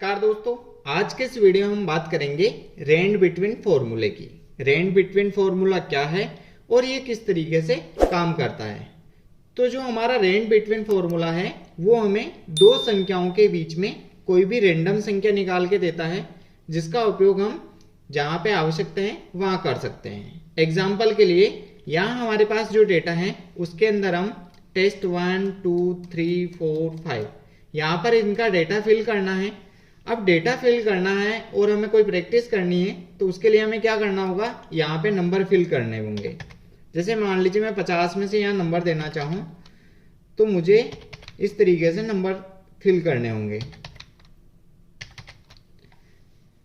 नमस्कार दोस्तों, आज के इस वीडियो में हम बात करेंगे रेंज बिटवीन फॉर्मूले की। रेंज बिटवीन फॉर्मूला क्या है और ये किस तरीके से काम करता है। तो जो हमारा रेंज बिटवीन फॉर्मूला है वो हमें दो संख्याओं के बीच में कोई भी रेंडम संख्या निकाल के देता है, जिसका उपयोग हम जहां पे आवश्यकता है वहां कर सकते हैं। एग्जाम्पल के लिए यहाँ हमारे पास जो डेटा है उसके अंदर हम टेस्ट 1, 2, 3, 4, 5 यहाँ पर इनका डेटा फिल करना है। अब डेटा फिल करना है और हमें कोई प्रैक्टिस करनी है तो उसके लिए हमें क्या करना होगा, यहाँ पे नंबर फिल करने होंगे। जैसे मान लीजिए मैं 50 में से यहाँ नंबर देना चाहूँ तो मुझे इस तरीके से नंबर फिल करने होंगे।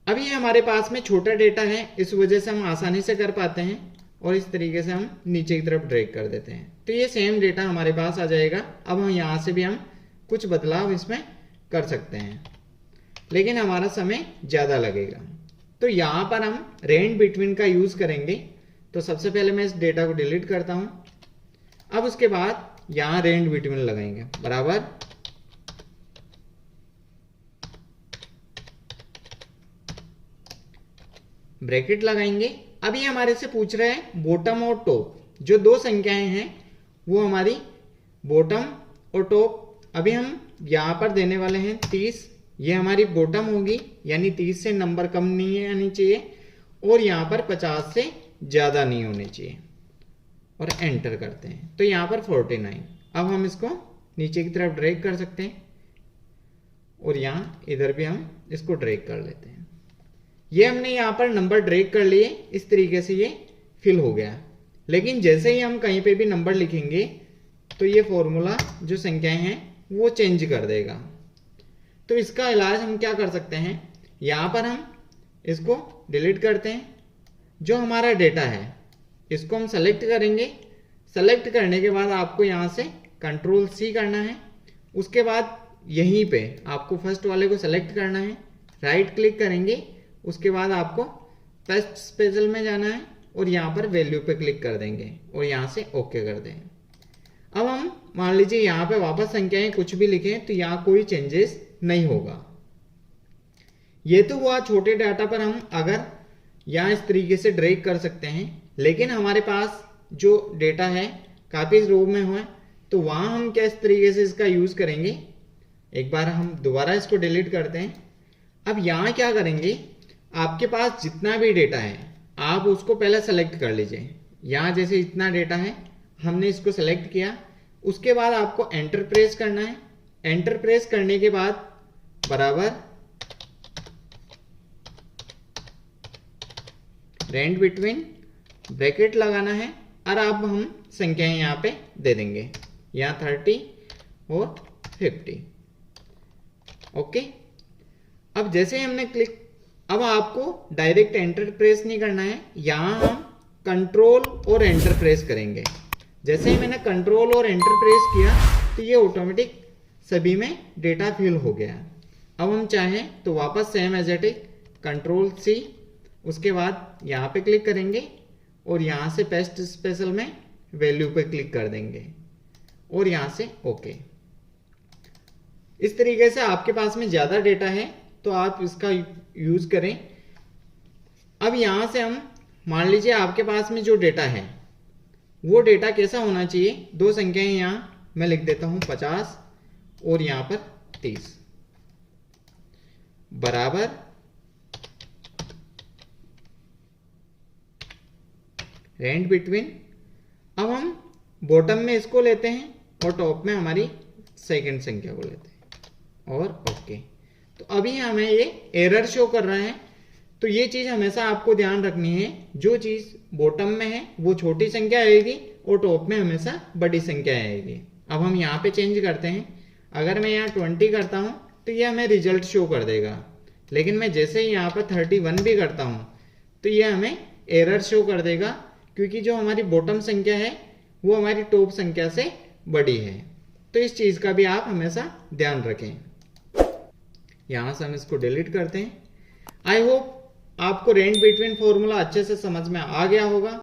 अब ये हमारे पास में छोटा डेटा है, इस वजह से हम आसानी से कर पाते हैं और इस तरीके से हम नीचे की तरफ ड्रैग कर देते हैं तो ये सेम डेटा हमारे पास आ जाएगा। अब हम यहाँ से भी हम कुछ बदलाव इसमें कर सकते हैं, लेकिन हमारा समय ज़्यादा लगेगा। तो यहाँ पर हम रेंज बिटवीन का यूज़ करेंगे। तो सबसे पहले मैं इस डेटा को डिलीट करता हूँ। अब उसके बाद यहाँ रेंज बिटवीन लगाएंगे, बराबर ब्रैकेट लगाएंगे। अब ये हमारे से पूछ रहा है बॉटम और टॉप, जो दो संख्याएं हैं वो हमारी बॉटम और टॉप। अभी हम यहाँ पर देने वाले हैं 30, ये हमारी बॉटम होगी, यानी 30 से नंबर कम नहीं आनी चाहिए और यहाँ पर 50 से ज़्यादा नहीं होने चाहिए और एंटर करते हैं तो यहाँ पर 49। अब हम इसको नीचे की तरफ ड्रैग कर सकते हैं और यहाँ इधर भी हम इसको ड्रैग कर लेते हैं। ये हमने यहाँ पर नंबर ड्रैग कर लिए, इस तरीके से ये फिल हो गया। लेकिन जैसे ही हम कहीं पे भी नंबर लिखेंगे तो ये फॉर्मूला जो संख्याएं हैं वो चेंज कर देगा। तो इसका इलाज हम क्या कर सकते हैं, यहाँ पर हम इसको डिलीट करते हैं। जो हमारा डेटा है इसको हम सेलेक्ट करेंगे। सेलेक्ट करने के बाद आपको यहाँ से कंट्रोल C करना है। उसके बाद यहीं पे आपको फर्स्ट वाले को सेलेक्ट करना है, राइट क्लिक करेंगे। उसके बाद आपको पेस्ट स्पेशल में जाना है और यहाँ पर वैल्यू पे क्लिक कर देंगे और यहाँ से ओके कर दें। अब हम मान लीजिए यहाँ पे वापस संख्याएं कुछ भी लिखें तो यहाँ कोई चेंजेस नहीं होगा। ये तो हुआ छोटे डाटा पर हम अगर यहाँ इस तरीके से ड्रैग कर सकते हैं, लेकिन हमारे पास जो डेटा है काफी रो में है तो वहां हम क्या इस तरीके से इसका यूज करेंगे। एक बार हम दोबारा इसको डिलीट करते हैं। अब यहाँ क्या करेंगे, आपके पास जितना भी डेटा है आप उसको पहले सेलेक्ट कर लीजिए। यहाँ जैसे इतना डेटा है हमने इसको सेलेक्ट किया, उसके बाद आपको एंटर प्रेस करना है। एंटर प्रेस करने के बाद बराबर रेंज बिटवीन ब्रैकेट लगाना है और अब हम संख्याएं यहाँ पे दे देंगे, यहाँ 30 और 50। ओके, अब जैसे हमने क्लिक, अब आपको डायरेक्ट एंटर प्रेस नहीं करना है, यहाँ हम कंट्रोल और एंटर प्रेस करेंगे। जैसे ही मैंने कंट्रोल और एंटर प्रेस किया तो ये ऑटोमेटिक सभी में डेटा फिल हो गया। अब हम चाहें तो वापस same as it is control C, उसके बाद यहाँ पे क्लिक करेंगे और यहाँ से पेस्ट स्पेशल में वैल्यू पे क्लिक कर देंगे और यहाँ से ओके। इस तरीके से आपके पास में ज़्यादा डेटा है तो आप इसका यूज करें। अब यहाँ से हम मान लीजिए आपके पास में जो डेटा है वो डेटा कैसा होना चाहिए। दो संख्याएं यहाँ मैं लिख देता हूँ 50 और यहाँ पर 30, बराबर रेंज बिटवीन। अब हम बॉटम में इसको लेते हैं और टॉप में हमारी सेकंड संख्या को लेते हैं और ओके। तो अभी हमें ये एरर शो कर रहा है, तो ये चीज हमेशा आपको ध्यान रखनी है। जो चीज बॉटम में है वो छोटी संख्या आएगी और टॉप में हमेशा बड़ी संख्या आएगी। अब हम यहाँ पे चेंज करते हैं। अगर मैं यहाँ 20 करता हूँ तो ये हमें रिजल्ट शो कर देगा, लेकिन मैं जैसे ही यहाँ पर 31 भी करता हूँ तो ये हमें एरर शो कर देगा, क्योंकि जो हमारी बॉटम संख्या है वो हमारी टॉप संख्या से बड़ी है। तो इस चीज का भी आप हमेशा ध्यान रखें। यहाँ से हम इसको डिलीट करते हैं। आई होप आपको रेंज बिटवीन फॉर्मूला अच्छे से समझ में आ गया होगा।